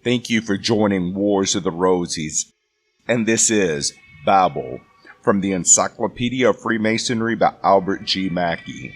Thank you for joining Wars of the Rosies. And this is Babel, from the Encyclopedia of Freemasonry by Albert G. Mackey.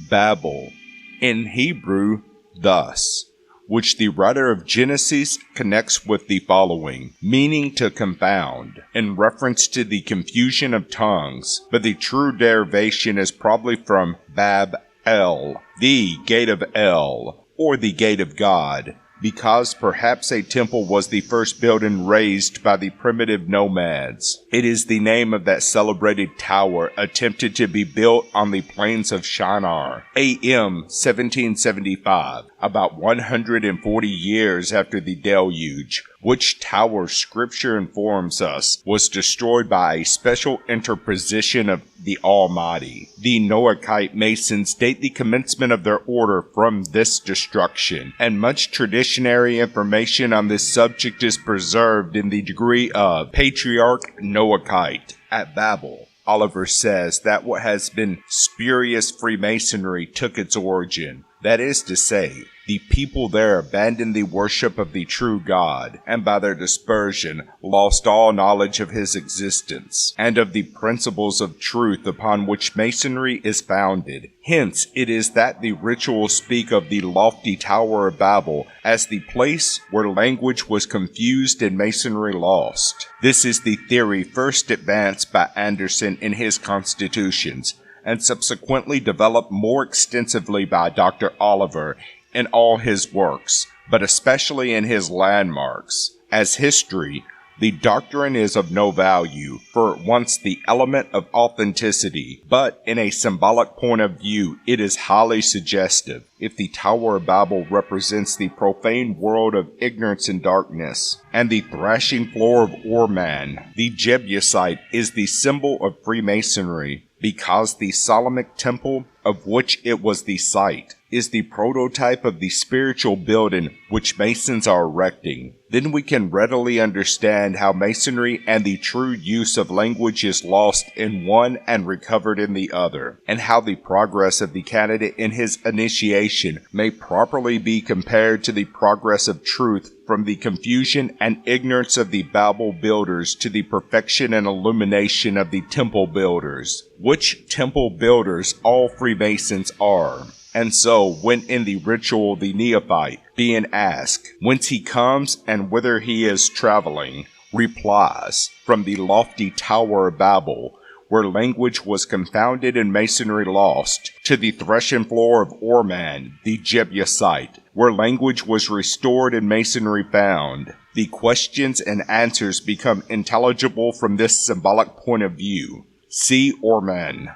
Babel, in Hebrew, thus, which the writer of Genesis connects with the following, meaning to confound, in reference to the confusion of tongues, but the true derivation is probably from BAB-EL, the gate of El, or the gate of God, because perhaps a temple was the first building raised by the primitive nomads. It is the name of that celebrated tower attempted to be built on the plains of Shinar, A.M. 1775, about 140 years after the deluge, which tower Scripture informs us was destroyed by a special interposition of the Almighty. The Noahite Masons date the commencement of their order from this destruction, and much traditionary information on this subject is preserved in the degree of Patriarch Noahite at Babel. Oliver says that what has been spurious Freemasonry took its origin. That is to say, the people there abandoned the worship of the true God, and by their dispersion lost all knowledge of his existence, and of the principles of truth upon which Masonry is founded. Hence it is that the rituals speak of the lofty Tower of Babel as the place where language was confused and Masonry lost. This is the theory first advanced by Anderson in his Constitutions, and subsequently developed more extensively by Dr. Oliver in all his works, but especially in his landmarks. As history, the doctrine is of no value, for it wants the element of authenticity, but in a symbolic point of view, it is highly suggestive. If the Tower of Babel represents the profane world of ignorance and darkness, and the thrashing floor of Orman, the Jebusite, is the symbol of Freemasonry, because the Solomonic temple, of which it was the site, is the prototype of the spiritual building which Masons are erecting, then we can readily understand how Masonry and the true use of language is lost in one and recovered in the other, and how the progress of the candidate in his initiation may properly be compared to the progress of truth from the confusion and ignorance of the Babel builders to the perfection and illumination of the temple builders, which temple builders all Freemasons are. And so, when in the ritual the neophyte, being asked whence he comes and whither he is traveling, replies, from the lofty Tower of Babel, where language was confounded and Masonry lost, to the threshing floor of Orman, the Jebusite, where language was restored and Masonry found. The questions and answers become intelligible from this symbolic point of view. See Orman.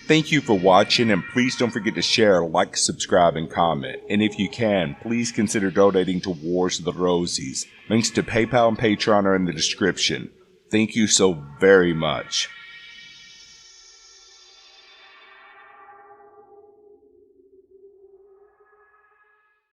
Thank you for watching, and please don't forget to share, like, subscribe, and comment. And if you can, please consider donating to Wars of the Rosies. Links to PayPal and Patreon are in the description. Thank you so very much.